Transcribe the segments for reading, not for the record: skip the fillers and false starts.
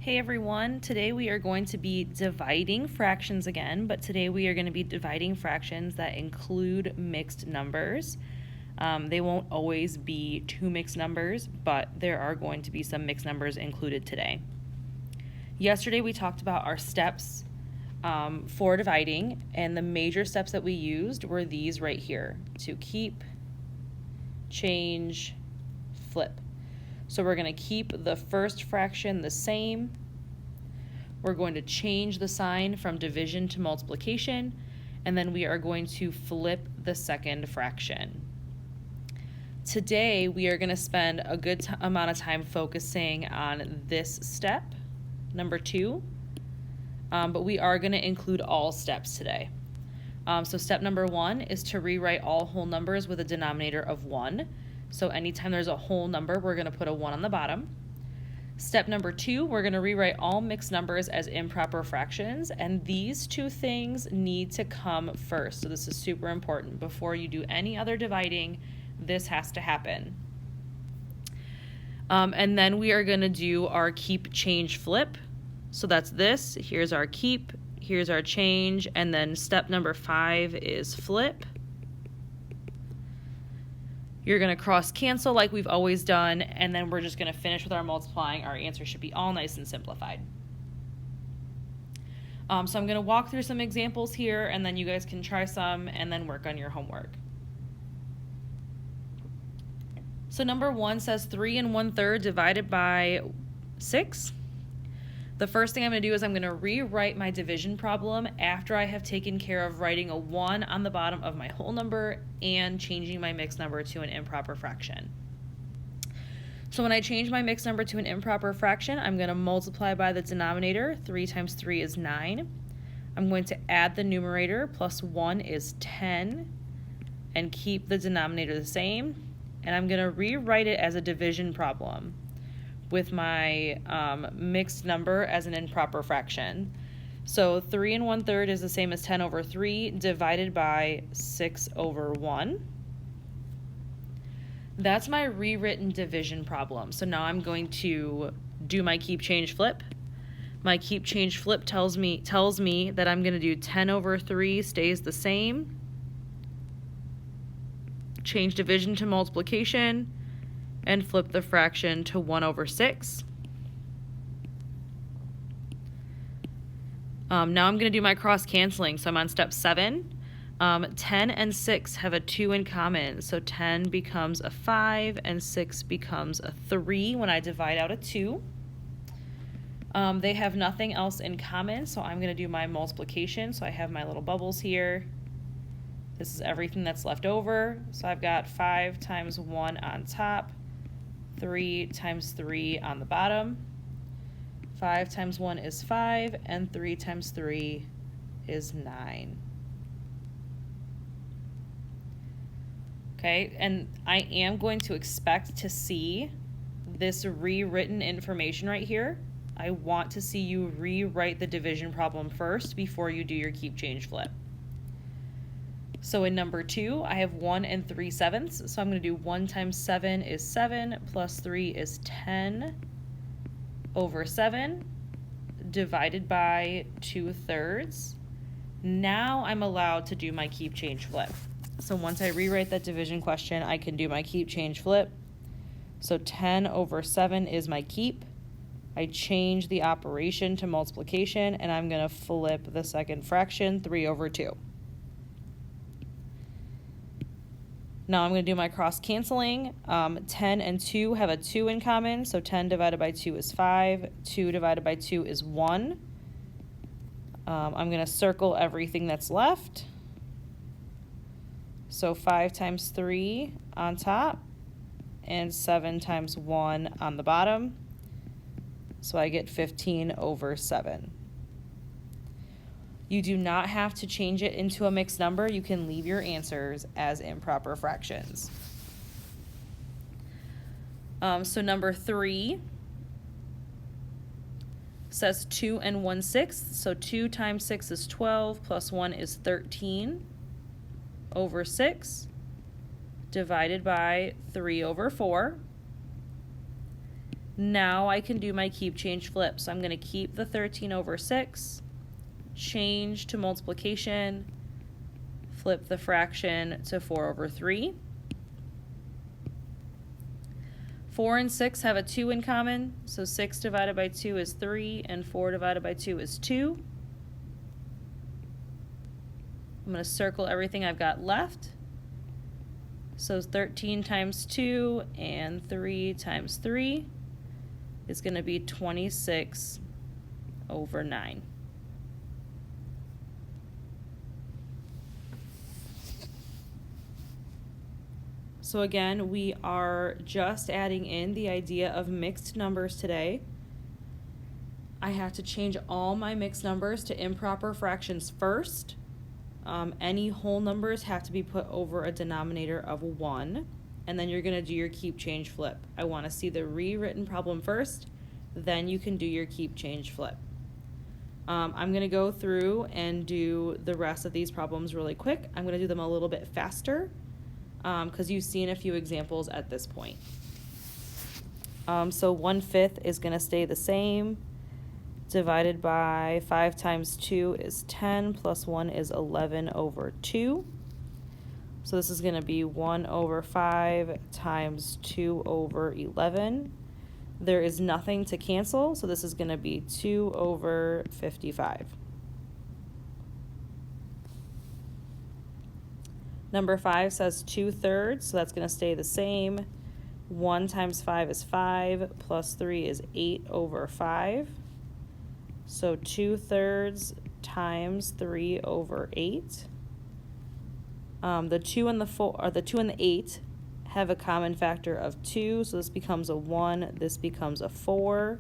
Hey everyone, today we are going to be dividing fractions again, but today we are going to be dividing fractions that include mixed numbers. They won't always be two mixed numbers, but there are going to be some mixed numbers included today. Yesterday we talked about our steps for dividing, and the major steps that we used were these right here: to keep, change, flip. So we're going to keep the first fraction the same. We're going to change the sign from division to multiplication, and then we are going to flip the second fraction. Today, we are going to spend a good amount of time focusing on this step, number 2, but we are going to include all steps today. So step number 1 is to rewrite all whole numbers with a denominator of 1. So anytime there's a whole number, we're going to put a 1 on the bottom. Step number 2, we're going to rewrite all mixed numbers as improper fractions, and these two things need to come first. So this is super important. Before you do any other dividing, this has to happen. And then we are going to do our keep, change, flip. So that's this. Here's our keep, here's our change, and then step number 5 is flip. You're going to cross cancel like we've always done, and then we're just going to finish with our multiplying. Our answer should be all nice and simplified. So I'm going to walk through some examples here, and then you guys can try some and then work on your homework. So number 1 says 3 1/3 divided by 6. The first thing I'm going to do is I'm going to rewrite my division problem after I have taken care of writing a 1 on the bottom of my whole number and changing my mixed number to an improper fraction. So when I change my mixed number to an improper fraction, I'm going to multiply by the denominator. 3 times 3 is 9. I'm going to add the numerator. Plus 1 is 10. And keep the denominator the same. And I'm going to rewrite it as a division problem with my mixed number as an improper fraction. So 3 1/3 is the same as 10 over 3 divided by 6 over 1. That's my rewritten division problem. So now I'm going to do my keep, change, flip. My keep, change, flip tells me that I'm going to do 10 over 3 stays the same. Change division to multiplication, and flip the fraction to 1 over 6. Now I'm going to do my cross canceling. So I'm on step 7. 10 and 6 have a 2 in common. So 10 becomes a 5 and 6 becomes a 3 when I divide out a 2. They have nothing else in common, so I'm going to do my multiplication. So I have my little bubbles here. This is everything that's left over. So I've got 5 times 1 on top, 3 times 3 on the bottom. 5 times 1 is 5, and 3 times 3 is 9. Okay, and I am going to expect to see this rewritten information right here. I want to see you rewrite the division problem first before you do your keep, change, flip. So in number 2, I have 1 3/7. So I'm going to do 1 times 7 is 7, plus 3 is 10 over 7, divided by 2/3. Now I'm allowed to do my keep, change, flip. So once I rewrite that division question, I can do my keep, change, flip. So 10 over 7 is my keep. I change the operation to multiplication, and I'm going to flip the second fraction, 3 over 2. Now I'm going to do my cross canceling. 10 and 2 have a 2 in common, so 10 divided by 2 is 5. 2 divided by 2 is 1. I'm going to circle everything that's left. So 5 times 3 on top and 7 times 1 on the bottom. So I get 15 over 7. You do not have to change it into a mixed number. You can leave your answers as improper fractions. So number 3 says 2 1/6. So 2 times 6 is 12, plus 1 is 13 over 6, divided by 3 over 4. Now I can do my keep, change, flip. So I'm going to keep the 13 over 6, change to multiplication, flip the fraction to 4 over 3. 4 and 6 have a 2 in common, so 6 divided by 2 is 3, and 4 divided by 2 is 2. I'm going to circle everything I've got left. So 13 times 2 and 3 times 3 is going to be 26 over 9. So again, we are just adding in the idea of mixed numbers today. I have to change all my mixed numbers to improper fractions first. Any whole numbers have to be put over a denominator of 1, and then you're going to do your keep, change, flip. I want to see the rewritten problem first, then you can do your keep, change, flip. I'm going to go through and do the rest of these problems really quick. I'm going to do them a little bit faster because you've seen a few examples at this point. So 1/5 is going to stay the same. Divided by 5 times 2 is 10, plus 1 is 11 over 2. So this is going to be 1 over 5 times 2 over 11. There is nothing to cancel, so this is going to be 2 over 55. Number 5 says 2/3, so that's going to stay the same. 1 times 5 is 5, plus 3 is 8 over 5. So 2/3 times 3 over 8. The 2 and the 4, or the 2 and the 8 have a common factor of 2, so this becomes a 1, this becomes a 4.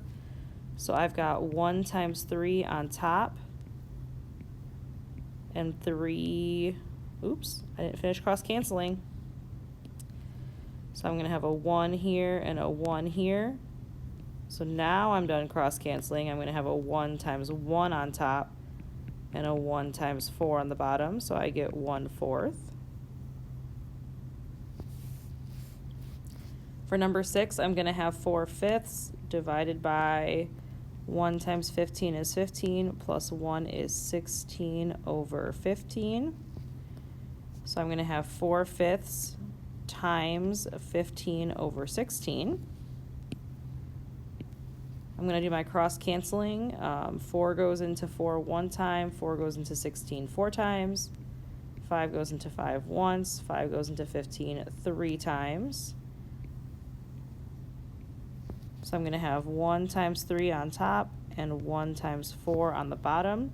So I've got 1 times 3 on top, and 3, oops, I didn't finish cross canceling. So I'm going to have a 1 here and a 1 here. So now I'm done cross canceling. I'm going to have a 1 times 1 on top and a 1 times 4 on the bottom. So I get 1/4. For number 6, I'm going to have 4/5 divided by 1 times 15 is 15, plus 1 is 16 over 15. So I'm going to have 4/5 times 15 over 16. I'm going to do my cross canceling. 4 goes into 4 one time, 4 goes into 16 4 times, 5 goes into 5 once, 5 goes into 15 3 times. So I'm going to have 1 times 3 on top and 1 times 4 on the bottom.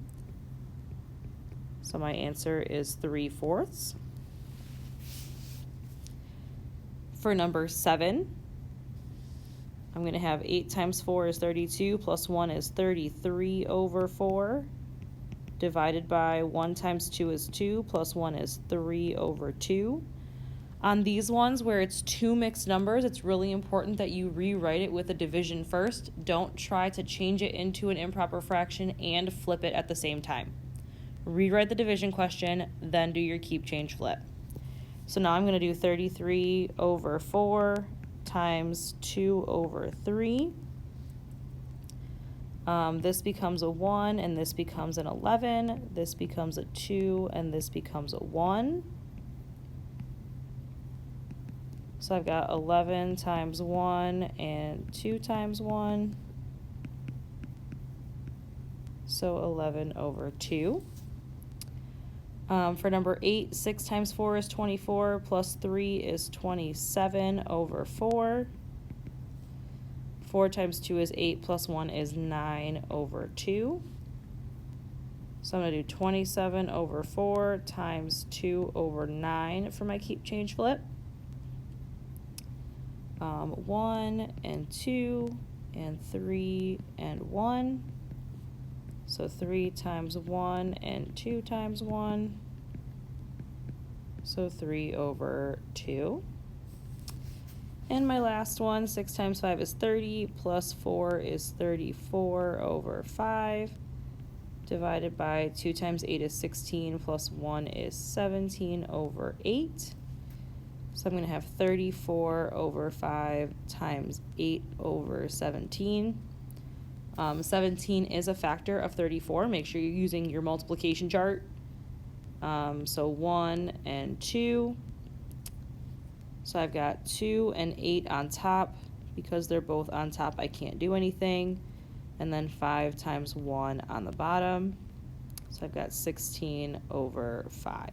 So my answer is 3/4. For number 7, I'm going to have 8 times 4 is 32, plus 1 is 33 over 4, divided by 1 times 2 is 2, plus 1 is 3 over 2. On these ones where it's two mixed numbers, it's really important that you rewrite it with a division first. Don't try to change it into an improper fraction and flip it at the same time. Rewrite the division question, then do your keep, change, flip. So now I'm going to do 33 over 4 times 2 over 3. This becomes a 1, and this becomes an 11. This becomes a 2, and this becomes a 1. So I've got 11 times 1 and 2 times 1. So 11 over 2. For number 8, 6 times 4 is 24, plus 3 is 27 over 4. 4 times 2 is 8, plus 1 is 9 over 2. So I'm going to do 27 over 4 times 2 over 9 for my keep, change, flip. 1 and 2 and 3 and 1. So 3 times 1 and 2 times 1. So 3 over 2. And my last one, 6 times 5 is 30, plus 4 is 34 over 5, divided by 2 times 8 is 16, plus 1 is 17 over 8. So I'm going to have 34 over 5 times 8 over 17. 17 is a factor of 34. Make sure you're using your multiplication chart. So 1 and 2. So I've got 2 and 8 on top. Because they're both on top, I can't do anything. And then 5 times 1 on the bottom. So I've got 16 over 5.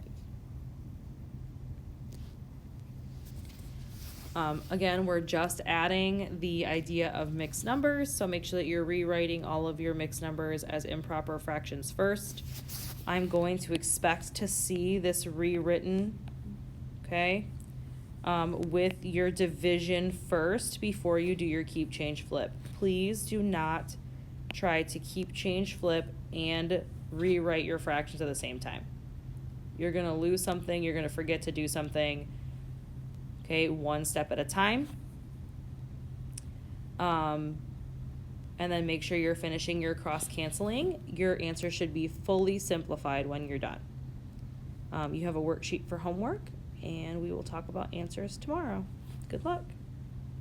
Again, we're just adding the idea of mixed numbers, so make sure that you're rewriting all of your mixed numbers as improper fractions first. I'm going to expect to see this rewritten, okay, with your division first before you do your keep, change, flip. Please do not try to keep, change, flip and rewrite your fractions at the same time. You're going to lose something, you're going to forget to do something. Okay, one step at a time. And then make sure you're finishing your cross-canceling. Your answer should be fully simplified when you're done. You have a worksheet for homework, and we will talk about answers tomorrow. Good luck.